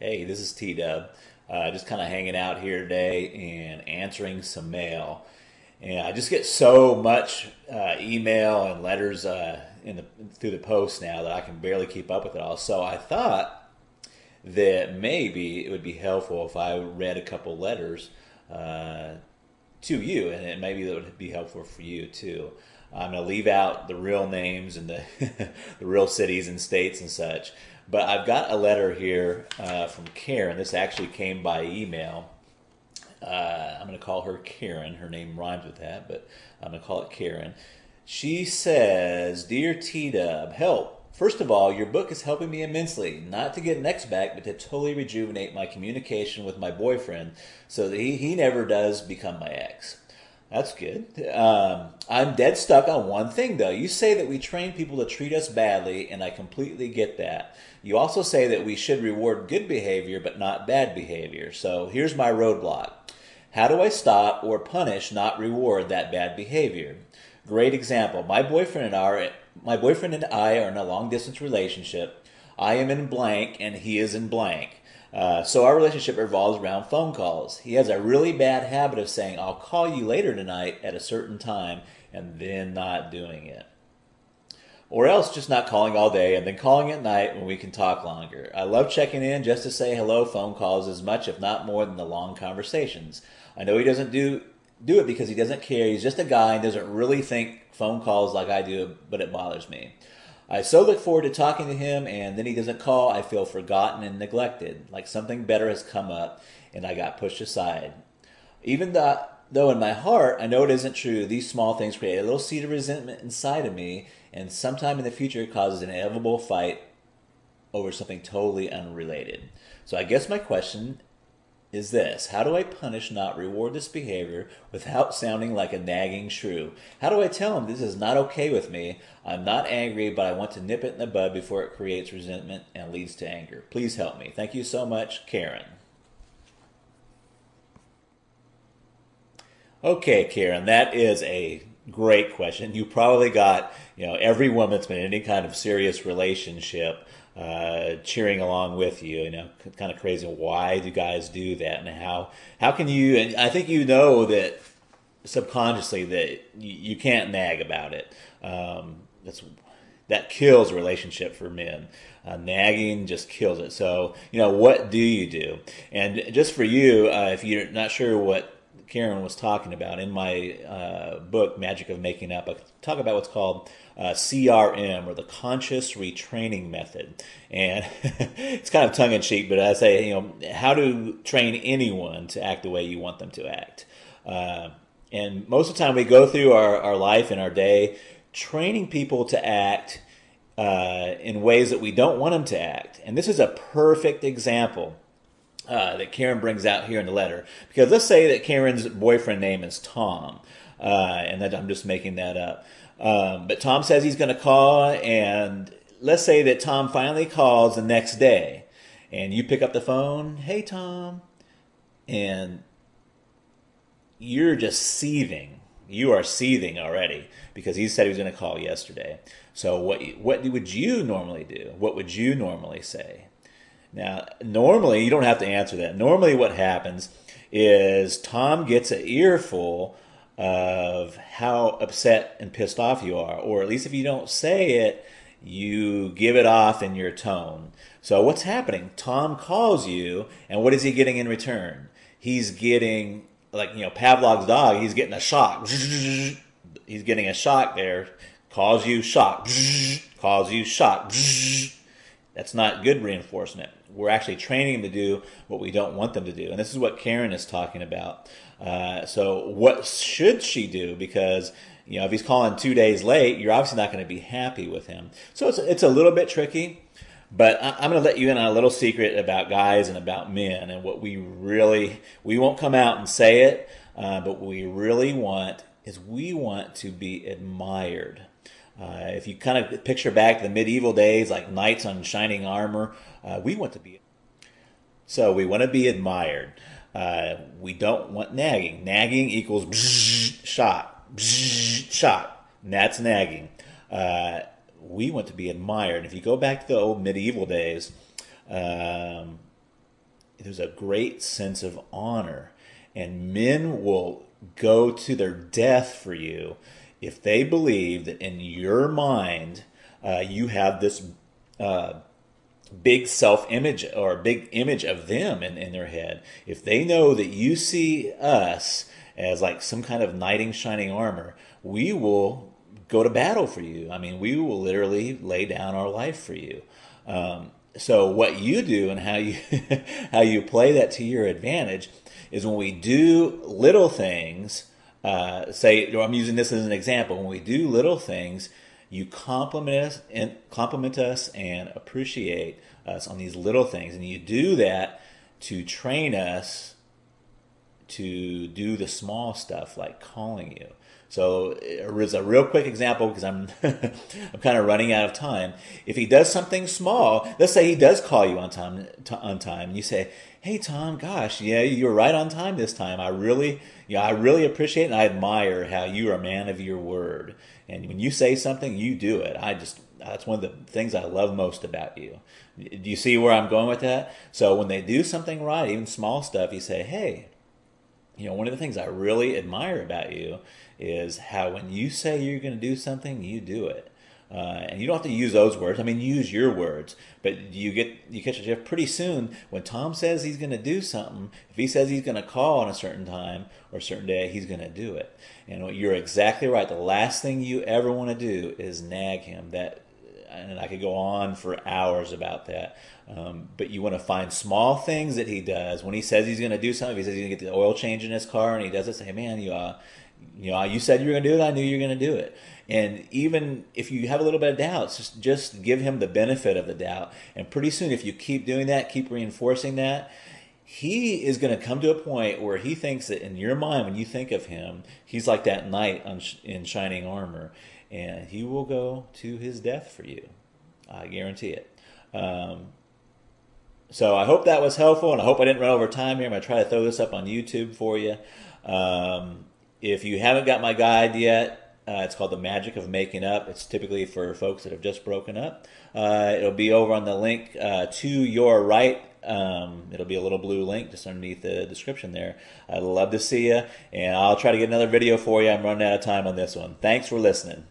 Hey, this is T-Dub. Just kind of hanging out here today and answering some mail. And I just get so much email and letters through the post now that I can barely keep up with it all. So I thought that maybe it would be helpful if I read a couple letters uh, to you, and maybe that would be helpful for you too. I'm going to leave out the real names and the the real cities and states and such. But I've got a letter here from Karen. This actually came by email. I'm going to call her Karen. Her name rhymes with that, but I'm going to call it Karen. She says, "Dear T-Dub, help. First of all, your book is helping me immensely, not to get an ex back, but to totally rejuvenate my communication with my boyfriend so that he never does become my ex." That's good. I'm dead stuck on one thing, though. You say that we train people to treat us badly, and I completely get that. You also say that we should reward good behavior, but not bad behavior. So here's my roadblock. How do I stop or punish, not reward that bad behavior? Great example. My boyfriend and I are in a long distance relationship. I am in blank, and he is in blank. So our relationship revolves around phone calls. He has a really bad habit of saying, "I'll call you later tonight at a certain time," and then not doing it. Or else just not calling all day and then calling at night when we can talk longer. I love checking in just to say hello phone calls as much, if not more, than the long conversations. I know he doesn't do it because he doesn't care. He's just a guy and doesn't really think phone calls like I do, but it bothers me. I so look forward to talking to him, and then he doesn't call. I feel forgotten and neglected, like something better has come up and I got pushed aside. Though in my heart I know it isn't true, these small things create a little seed of resentment inside of me, and sometime in the future it causes an inevitable fight over something totally unrelated. So I guess my question is this: how do I punish, not reward this behavior without sounding like a nagging shrew? How do I tell him this is not okay with me? I'm not angry, but I want to nip it in the bud before it creates resentment and leads to anger. Please help me. Thank you so much, Karen. Okay, Karen, that is a great question. You probably got, every woman that's been in any kind of serious relationship cheering along with you. Kind of crazy. Why do guys do that, and how can you? And I think you know that subconsciously that you can't nag about it. That kills a relationship for men. Nagging just kills it. So, what do you do? And just for you, if you're not sure what Karen was talking about, in my book, Magic of Making Up, I talk about what's called CRM, or the Conscious Retraining Method. And it's kind of tongue in cheek, but I say, how to train anyone to act the way you want them to act. And most of the time we go through our life and our day training people to act in ways that we don't want them to act. And this is a perfect example that Karen brings out here in the letter. Because let's say that Karen's boyfriend name is Tom, and that I'm just making that up. But Tom says he's going to call, and let's say that Tom finally calls the next day, and you pick up the phone, "Hey, Tom," and you're just seething. You are seething already because he said he was going to call yesterday. So what would you normally do? What would you normally say? Now, normally, you don't have to answer that. Normally what happens is Tom gets an earful of how upset and pissed off you are. Or at least if you don't say it, you give it off in your tone. So what's happening? Tom calls you, and what is he getting in return? He's getting, like, Pavlov's dog, he's getting a shock. He's getting a shock there. Calls you, shock. Calls you, shock. That's not good reinforcement. We're actually training them to do what we don't want them to do. And this is what Karen is talking about. So what should she do? Because, if he's calling 2 days late, you're obviously not going to be happy with him. So it's a little bit tricky. But I'm going to let you in on a little secret about guys and about men, and what we won't come out and say it, but what we really want is we want to be admired. If you kind of picture back to the medieval days, like knights on shining armor, we want to be. So we want to be admired. We don't want nagging. Nagging equals bzz, shot, bzz, shot. And that's nagging. We want to be admired. If you go back to the old medieval days, there's a great sense of honor, and men will go to their death for you if they believe that in your mind you have this big self-image or a big image of them in their head. If they know that you see us as like some kind of knight in shining armor, we will go to battle for you. I mean, we will literally lay down our life for you. So what you do and how you how you play that to your advantage is when we do little things. Say, I'm using this as an example. When we do little things, you compliment us and appreciate us on these little things, and you do that to train us to do the small stuff like calling you. So here's a real quick example because I'm I'm kind of running out of time. If he does something small, let's say he does call you on time, and you say, "Hey Tom, gosh, yeah, you're right on time this time. I really appreciate and I admire how you are a man of your word. And when you say something, you do it. That's one of the things I love most about you." Do you see where I'm going with that? So when they do something right, even small stuff, you say, "Hey, one of the things I really admire about you is how when you say you're going to do something, you do it." And you don't have to use those words. I mean, use your words, but you catch a drift pretty soon. When Tom says he's going to do something, if he says he's going to call on a certain time or a certain day, he's going to do it. And you're exactly right. The last thing you ever want to do is nag him. And I could go on for hours about that. But you want to find small things that he does. When he says he's going to do something, if he says he's going to get the oil change in his car and he does it, say, "Hey, man, you said you were going to do it. I knew you were going to do it." And even if you have a little bit of doubts, just give him the benefit of the doubt. And pretty soon, if you keep doing that, keep reinforcing that, he is going to come to a point where he thinks that in your mind, when you think of him, he's like that knight in shining armor. And he will go to his death for you. I guarantee it. So I hope that was helpful, and I hope I didn't run over time here. I'm going to try to throw this up on YouTube for you. If you haven't got my guide yet, it's called The Magic of Making Up. It's typically for folks that have just broken up. It'll be over on the link to your right. It'll be a little blue link just underneath the description there. I'd love to see you, and I'll try to get another video for you. I'm running out of time on this one. Thanks for listening.